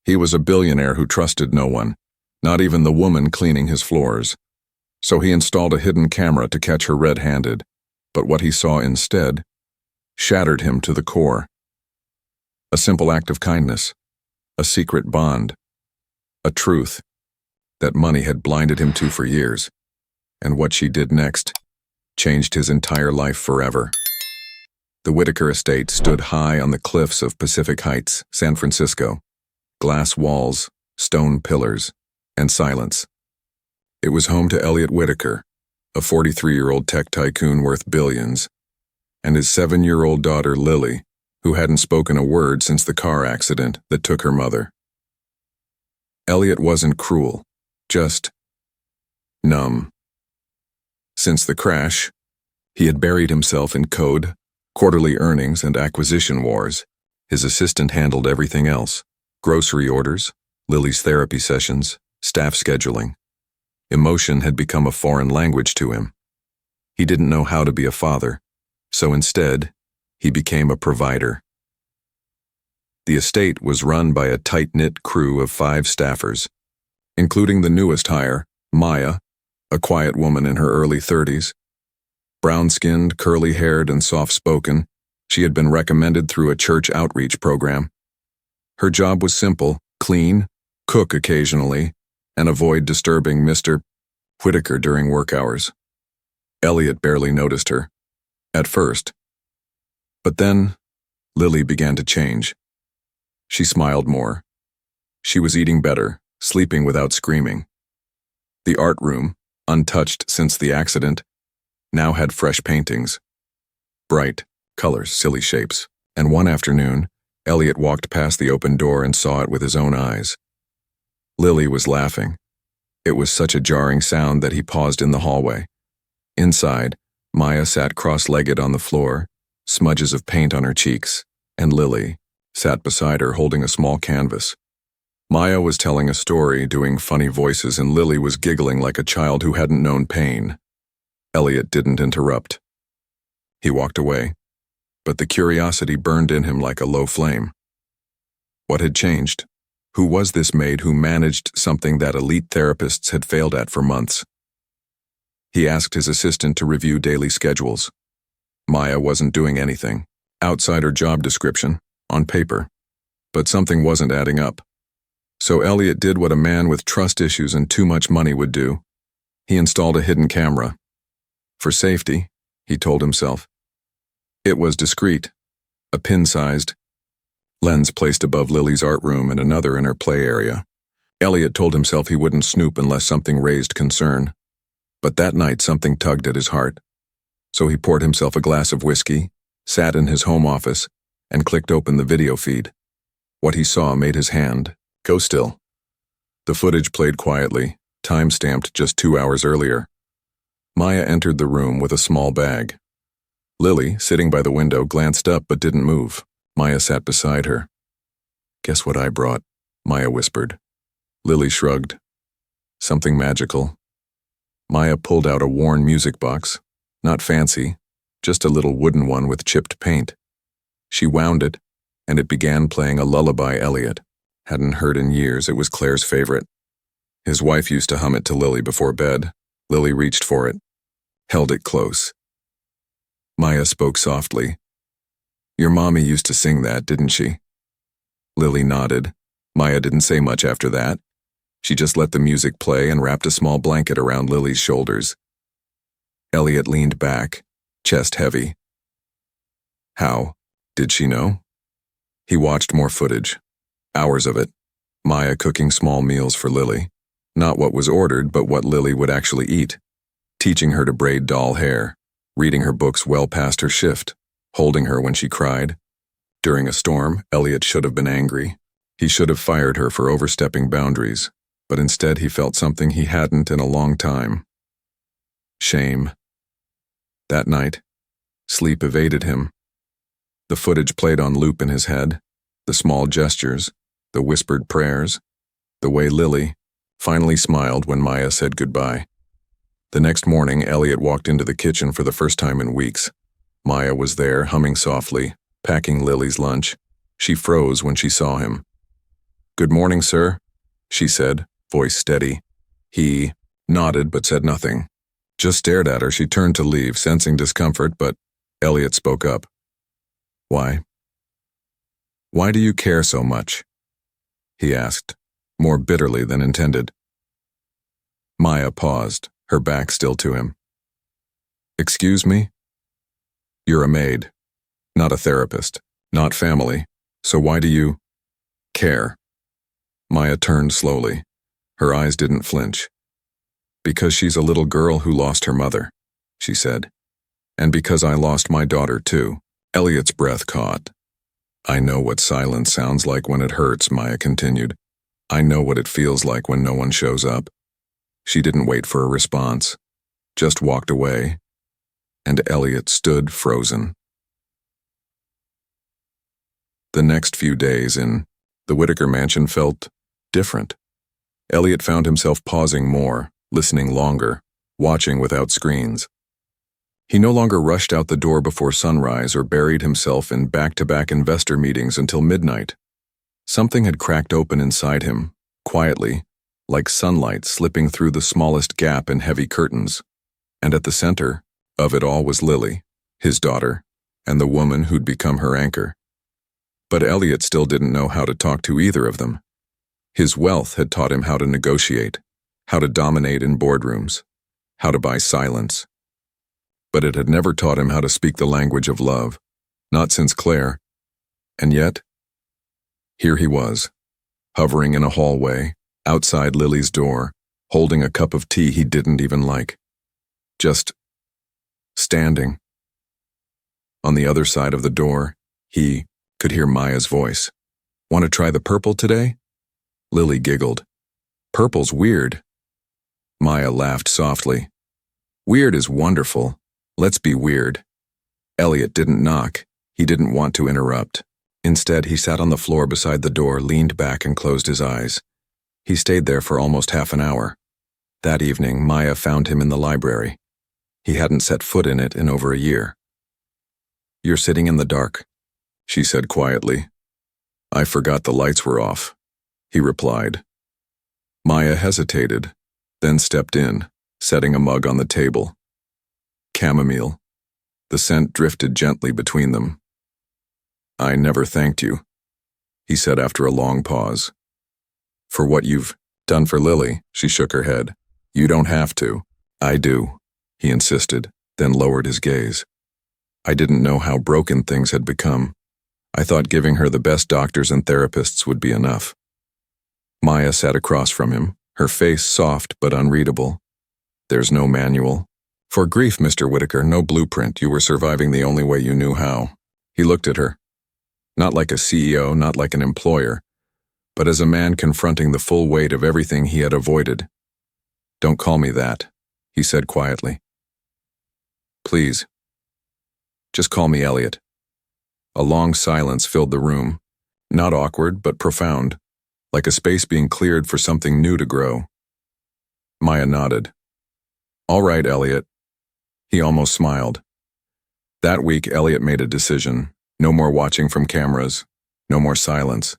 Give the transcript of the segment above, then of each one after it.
He was a billionaire who trusted no one, not even the woman cleaning his floors. So he installed a hidden camera to catch her red-handed, but what he saw instead shattered him to the core. A simple act of kindness, a secret bond, a truth that money had blinded him to for years, and what she did next changed his entire life forever. The Whitaker estate stood high on the cliffs of Pacific Heights, San Francisco. Glass walls, stone pillars, and silence. It was home to Elliot Whitaker, a 43-year-old tech tycoon worth billions, and his 7-year-old daughter Lily, who hadn't spoken a word since the car accident that took her mother. Elliot wasn't cruel, just numb. Since the crash, he had buried himself in code, quarterly earnings, and acquisition wars. His assistant handled everything else: grocery orders, Lily's therapy sessions, staff scheduling. Emotion had become a foreign language to him. He didn't know how to be a father, so instead, he became a provider. The estate was run by a tight-knit crew of 5 staffers, including the newest hire, Maya, a quiet woman in her early 30s. Brown-skinned, curly-haired, and soft-spoken, she had been recommended through a church outreach program. Her job was simple: clean, cook occasionally, and avoid disturbing Mr. Whitaker during work hours. Elliot barely noticed her, at first. But then, Lily began to change. She smiled more. She was eating better, sleeping without screaming. The art room, untouched since the accident, now had fresh paintings. Bright colors, silly shapes. And one afternoon, Elliot walked past the open door and saw it with his own eyes. Lily was laughing. It was such a jarring sound that he paused in the hallway. Inside, Maya sat cross-legged on the floor, smudges of paint on her cheeks, and Lily sat beside her holding a small canvas. Maya was telling a story, doing funny voices, and Lily was giggling like a child who hadn't known pain. Elliot didn't interrupt. He walked away, but the curiosity burned in him like a low flame. What had changed? Who was this maid who managed something that elite therapists had failed at for months? He asked his assistant to review daily schedules. Maya wasn't doing anything outside her job description, on paper, but something wasn't adding up. So Elliot did what a man with trust issues and too much money would do. He installed a hidden camera. For safety, he told himself. It was discreet, a pin-sized lens placed above Lily's art room and another in her play area. Elliot told himself he wouldn't snoop unless something raised concern. But that night something tugged at his heart. So he poured himself a glass of whiskey, sat in his home office, and clicked open the video feed. What he saw made his hand go still. The footage played quietly, time-stamped just 2 hours earlier. Maya entered the room with a small bag. Lily, sitting by the window, glanced up but didn't move. Maya sat beside her. "Guess what I brought?" Maya whispered. Lily shrugged. "Something magical." Maya pulled out a worn music box. Not fancy, just a little wooden one with chipped paint. She wound it, and it began playing a lullaby Elliot hadn't heard in years. It was Claire's favorite. His wife used to hum it to Lily before bed. Lily reached for it, held it close. Maya spoke softly. "Your mommy used to sing that, didn't she?" Lily nodded. Maya didn't say much after that. She just let the music play and wrapped a small blanket around Lily's shoulders. Elliot leaned back, chest heavy. How did she know? He watched more footage. Hours of it. Maya cooking small meals for Lily. Not what was ordered, but what Lily would actually eat. Teaching her to braid doll hair. Reading her books well past her shift. Holding her when she cried. During a storm, Elliot should have been angry. He should have fired her for overstepping boundaries, but instead he felt something he hadn't in a long time. Shame. That night, sleep evaded him. The footage played on loop in his head, the small gestures, the whispered prayers, the way Lily finally smiled when Maya said goodbye. The next morning, Elliot walked into the kitchen for the first time in weeks. Maya was there, humming softly, packing Lily's lunch. She froze when she saw him. "Good morning, sir," she said, voice steady. He nodded but said nothing. Just stared at her. She turned to leave, sensing discomfort, but Elliot spoke up. "Why? Why do you care so much?" he asked, more bitterly than intended. Maya paused, her back still to him. "Excuse me? You're a maid, not a therapist, not family, so why do you care?" Maya turned slowly. Her eyes didn't flinch. "Because she's a little girl who lost her mother," she said. "And because I lost my daughter too." Elliot's breath caught. "I know what silence sounds like when it hurts," Maya continued. "I know what it feels like when no one shows up." She didn't wait for a response, just walked away, and Elliot stood frozen. The next few days in the Whitaker mansion felt different. Elliot found himself pausing more, listening longer, watching without screens. He no longer rushed out the door before sunrise or buried himself in back-to-back investor meetings until midnight. Something had cracked open inside him, quietly, like sunlight slipping through the smallest gap in heavy curtains. And at the center of it all was Lily, his daughter, and the woman who'd become her anchor. But Elliot still didn't know how to talk to either of them. His wealth had taught him how to negotiate, how to dominate in boardrooms, how to buy silence. But it had never taught him how to speak the language of love, not since Claire. And yet, here he was, hovering in a hallway, outside Lily's door, holding a cup of tea he didn't even like. Just standing. On the other side of the door, he could hear Maya's voice. "Want to try the purple today?" Lily giggled. "Purple's weird." Maya laughed softly. "Weird is wonderful. Let's be weird." Elliot didn't knock. He didn't want to interrupt. Instead, he sat on the floor beside the door, leaned back and closed his eyes. He stayed there for almost half an hour. That evening, Maya found him in the library. He hadn't set foot in it in over a year. "You're sitting in the dark," she said quietly. "I forgot the lights were off," he replied. Maya hesitated, then stepped in, setting a mug on the table. Chamomile. The scent drifted gently between them. "I never thanked you," he said after a long pause. "For what you've done for Lily," she shook her head. "You don't have to." "I do," he insisted, then lowered his gaze. "I didn't know how broken things had become. I thought giving her the best doctors and therapists would be enough." Maya sat across from him, her face soft but unreadable. "There's no manual. For grief, Mr. Whitaker, no blueprint. You were surviving the only way you knew how." He looked at her. Not like a CEO, not like an employer, but as a man confronting the full weight of everything he had avoided. "Don't call me that," he said quietly. "Please. Just call me Elliot." A long silence filled the room, not awkward but profound, like a space being cleared for something new to grow. Maya nodded. "All right, Elliot." He almost smiled. That week, Elliot made a decision. No more watching from cameras, no more silence.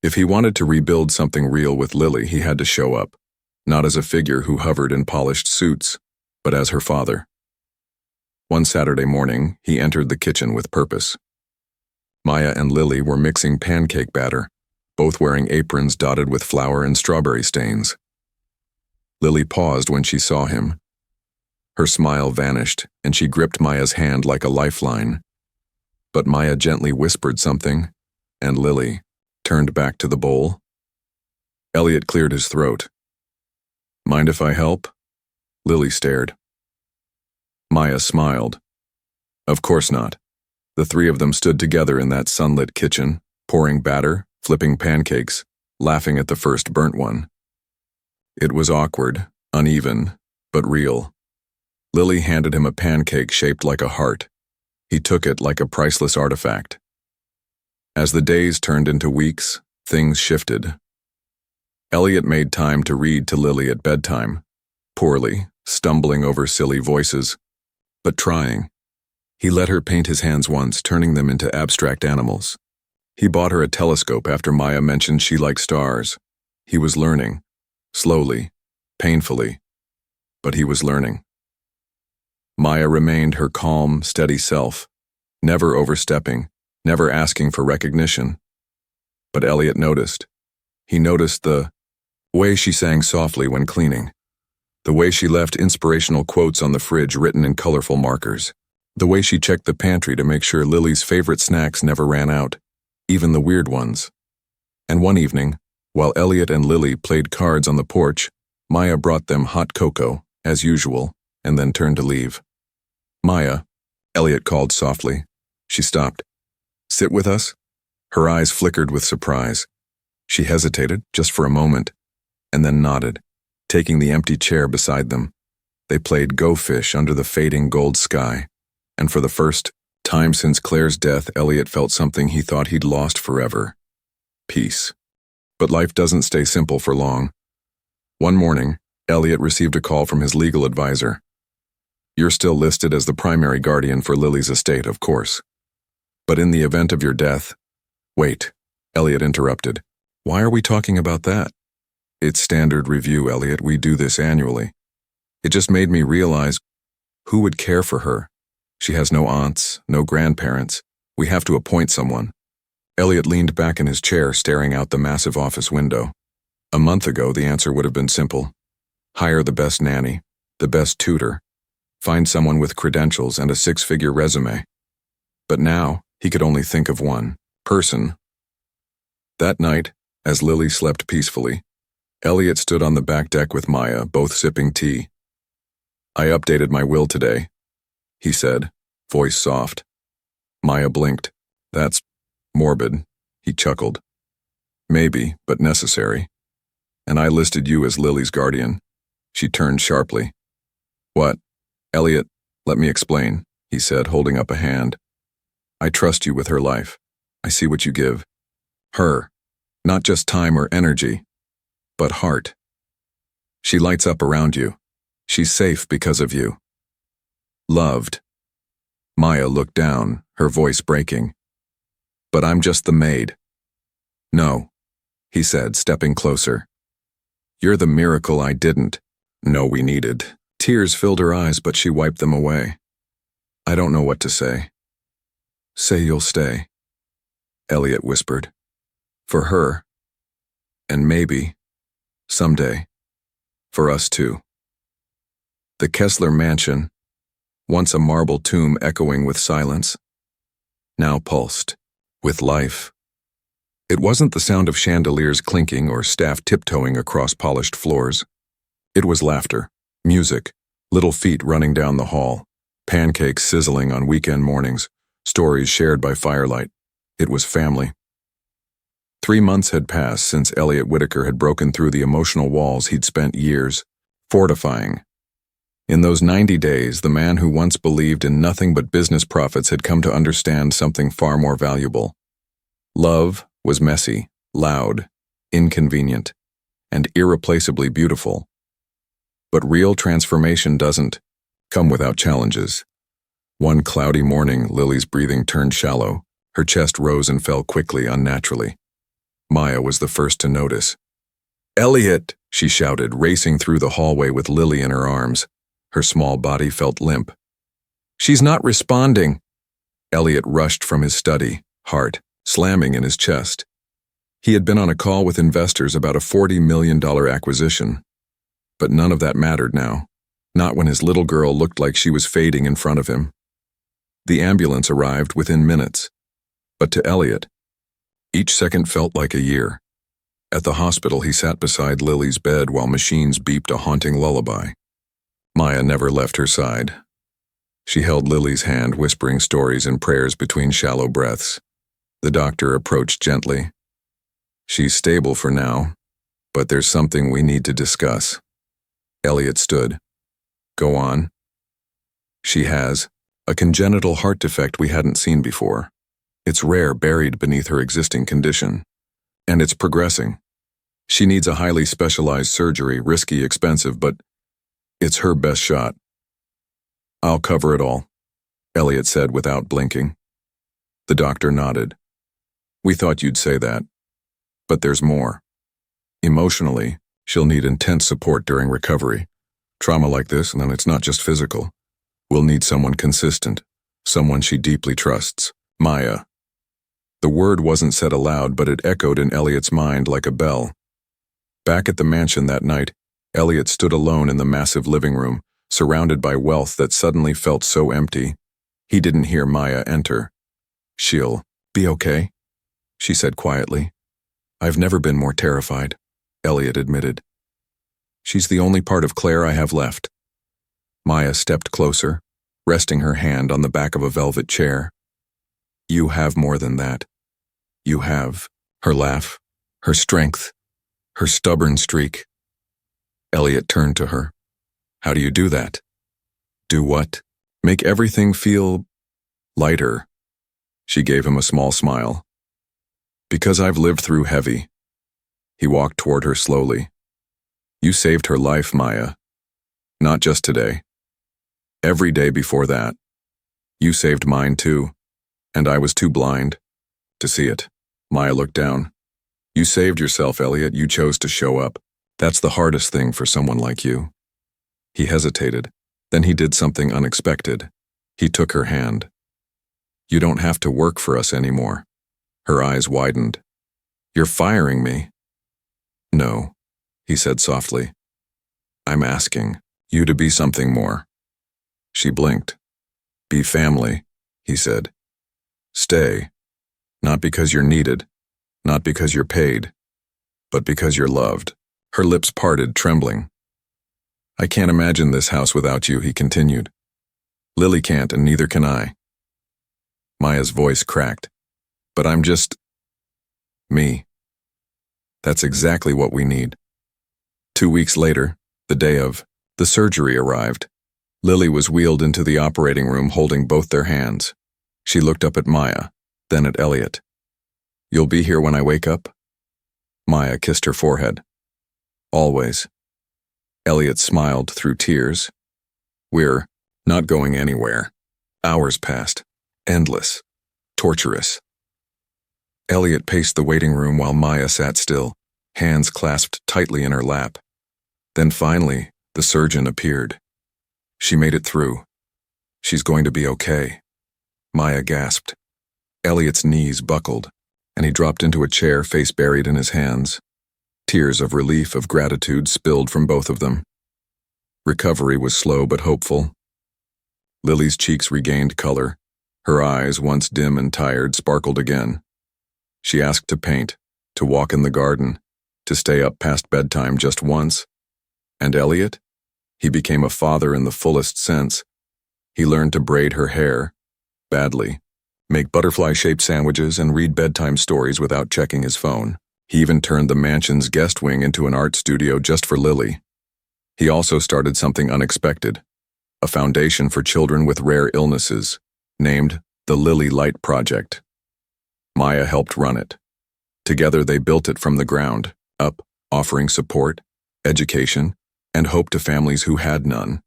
If he wanted to rebuild something real with Lily, he had to show up, not as a figure who hovered in polished suits, but as her father. One Saturday morning, he entered the kitchen with purpose. Maya and Lily were mixing pancake batter, both wearing aprons dotted with flour and strawberry stains. Lily paused when she saw him. Her smile vanished, and she gripped Maya's hand like a lifeline. But Maya gently whispered something, and Lily turned back to the bowl. Elliot cleared his throat. "Mind if I help?" Lily stared. Maya smiled. Of course not. The three of them stood together in that sunlit kitchen, pouring batter, flipping pancakes, laughing at the first burnt one. It was awkward, uneven, but real. Lily handed him a pancake shaped like a heart. He took it like a priceless artifact. As the days turned into weeks, things shifted. Elliot made time to read to Lily at bedtime, poorly, stumbling over silly voices, but trying. He let her paint his hands once, turning them into abstract animals. He bought her a telescope after Maya mentioned she liked stars. He was learning. Slowly. Painfully. But he was learning. Maya remained her calm, steady self, never overstepping, never asking for recognition. But Elliot noticed. He noticed the way she sang softly when cleaning, the way she left inspirational quotes on the fridge written in colorful markers, the way she checked the pantry to make sure Lily's favorite snacks never ran out, even the weird ones. And one evening, while Elliot and Lily played cards on the porch, Maya brought them hot cocoa, as usual, and then turned to leave. "Maya," Elliot called softly. She stopped. "Sit with us?" Her eyes flickered with surprise. She hesitated, just for a moment, and then nodded, taking the empty chair beside them. They played Go Fish under the fading gold sky, and for the first time since Claire's death, Elliot felt something he thought he'd lost forever. Peace. But life doesn't stay simple for long. One morning, Elliot received a call from his legal advisor. "You're still listed as the primary guardian for Lily's estate, of course. But in the event of your death—" "Wait," Elliot interrupted. "Why are we talking about that?" "It's standard review, Elliot. We do this annually. It just made me realize, who would care for her? She has no aunts, no grandparents. We have to appoint someone." Elliot leaned back in his chair, staring out the massive office window. A month ago, the answer would have been simple. Hire the best nanny, the best tutor. Find someone with credentials and a six-figure resume. But now, he could only think of one person. That night, as Lily slept peacefully, Elliot stood on the back deck with Maya, both sipping tea. "I updated my will today," he said, voice soft. Maya blinked. "That's morbid," he chuckled. "Maybe, but necessary. And I listed you as Lily's guardian." She turned sharply. "What?" "Elliot, let me explain," he said, holding up a hand. "I trust you with her life. I see what you give. Her. Not just time or energy, but heart. She lights up around you. She's safe because of you. Loved." Maya looked down, her voice breaking. "But I'm just the maid." "No," he said, stepping closer. "You're the miracle I didn't know we needed." Tears filled her eyes, but she wiped them away. "I don't know what to say." "Say you'll stay," Elliot whispered. "For her. And maybe, someday, for us too." The Kessler mansion, once a marble tomb echoing with silence, now pulsed with life. It wasn't the sound of chandeliers clinking or staff tiptoeing across polished floors. It was laughter, music, little feet running down the hall, pancakes sizzling on weekend mornings, stories shared by firelight. It was family. 3 months had passed since Elliot Whitaker had broken through the emotional walls he'd spent years fortifying. In those 90 days, the man who once believed in nothing but business profits had come to understand something far more valuable. Love was messy, loud, inconvenient, and irreplaceably beautiful. But real transformation doesn't come without challenges. One cloudy morning, Lily's breathing turned shallow. Her chest rose and fell quickly, unnaturally. Maya was the first to notice. "Elliot!" she shouted, racing through the hallway with Lily in her arms. Her small body felt limp. "She's not responding." Elliot rushed from his study, heart slamming in his chest. He had been on a call with investors about a $40 million acquisition. But none of that mattered now, not when his little girl looked like she was fading in front of him. The ambulance arrived within minutes. But to Elliot, each second felt like a year. At the hospital, he sat beside Lily's bed while machines beeped a haunting lullaby. Maya never left her side. She held Lily's hand, whispering stories and prayers between shallow breaths. The doctor approached gently. "She's stable for now, but there's something we need to discuss." Elliot stood. "Go on." "She has a congenital heart defect we hadn't seen before. It's rare, buried beneath her existing condition. And it's progressing. She needs a highly specialized surgery, risky, expensive, but it's her best shot." "I'll cover it all," Elliot said without blinking. The doctor nodded. We thought you'd say that. But there's more. Emotionally, she'll need intense support during recovery. Trauma like this, and then it's not just physical. We'll need someone consistent, someone she deeply trusts. Maya. The word wasn't said aloud, but it echoed in Elliot's mind like a bell. Back at the mansion that night, Elliot stood alone in the massive living room, surrounded by wealth that suddenly felt so empty. He didn't hear Maya enter. "She'll be okay," she said quietly. "I've never been more terrified," Elliot admitted. "She's the only part of Claire I have left." Maya stepped closer, resting her hand on the back of a velvet chair. "You have more than that. You have her laugh, her strength, her stubborn streak." Elliot turned to her. "How do you do that?" "Do what?" "Make everything feel lighter." She gave him a small smile. "Because I've lived through heavy." He walked toward her slowly. "You saved her life, Maya. Not just today. Every day before that. You saved mine too, and I was too blind to see it." Maya looked down. "You saved yourself, Elliot. You chose to show up. That's the hardest thing for someone like you." He hesitated. Then he did something unexpected. He took her hand. "You don't have to work for us anymore." Her eyes widened. "You're firing me." "No," he said softly. "I'm asking you to be something more." She blinked. "Be family," he said. "Stay. Not because you're needed, not because you're paid, but because you're loved." Her lips parted, trembling. "I can't imagine this house without you," he continued. "Lily can't, and neither can I." Maya's voice cracked. "But I'm just me." "That's exactly what we need." 2 weeks later, the day of the surgery arrived. Lily was wheeled into the operating room holding both their hands. She looked up at Maya, then at Elliot. "You'll be here when I wake up?" Maya kissed her forehead. "Always." Elliot smiled through tears. "We're not going anywhere." Hours passed. Endless. Torturous. Elliot paced the waiting room while Maya sat still, hands clasped tightly in her lap. Then finally, the surgeon appeared. "She made it through. She's going to be okay." Maya gasped. Elliot's knees buckled, and he dropped into a chair, face buried in his hands. Tears of relief, of gratitude spilled from both of them. Recovery was slow but hopeful. Lily's cheeks regained color. Her eyes, once dim and tired, sparkled again. She asked to paint, to walk in the garden, to stay up past bedtime just once. And Elliot? He became a father in the fullest sense. He learned to braid her hair, badly, make butterfly-shaped sandwiches, and read bedtime stories without checking his phone. He even turned the mansion's guest wing into an art studio just for Lily. He also started something unexpected, a foundation for children with rare illnesses, named the Lily Light Project. Maya helped run it. Together they built it from the ground up, offering support, education, and hope to families who had none.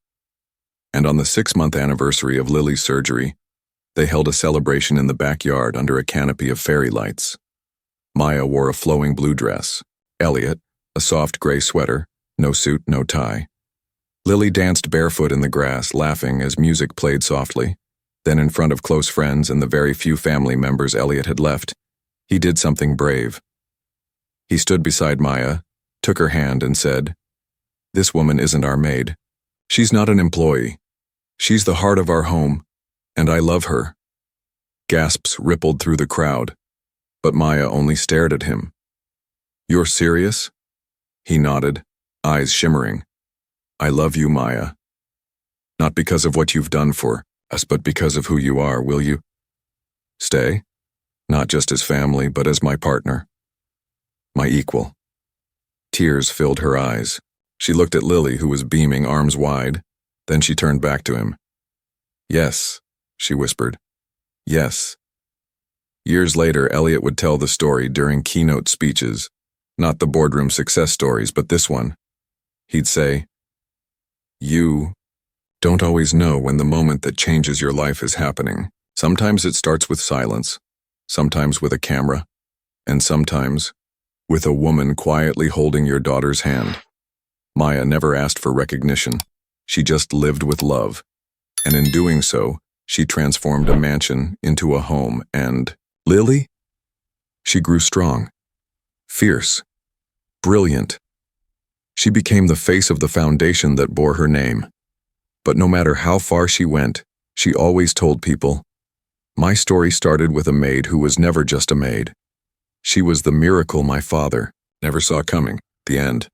And on the 6-month anniversary of Lily's surgery, they held a celebration in the backyard under a canopy of fairy lights. Maya wore a flowing blue dress. Elliot, a soft gray sweater, no suit, no tie. Lily danced barefoot in the grass, laughing as music played softly. Then, in front of close friends and the very few family members Elliot had left, he did something brave. He stood beside Maya, took her hand, and said, "This woman isn't our maid. She's not an employee. She's the heart of our home, and I love her." Gasps rippled through the crowd, but Maya only stared at him. "You're serious?" He nodded, eyes shimmering. "I love you, Maya. Not because of what you've done for us, but because of who you are. Will you stay? Not just as family, but as my partner. My equal." Tears filled her eyes. She looked at Lily, who was beaming, arms wide. Then she turned back to him. "Yes," she whispered. "Yes." Years later, Elliot would tell the story during keynote speeches, not the boardroom success stories, but this one. He'd say, "You don't always know when the moment that changes your life is happening. Sometimes it starts with silence, sometimes with a camera, And sometimes, with a woman quietly holding your daughter's hand. Maya never asked for recognition. She just lived with love. And in doing so, she transformed a mansion into a home and… Lily? She grew strong, fierce, brilliant. She became the face of the foundation that bore her name. But no matter how far she went, she always told people, "My story started with a maid who was never just a maid. She was the miracle my father never saw coming." The end.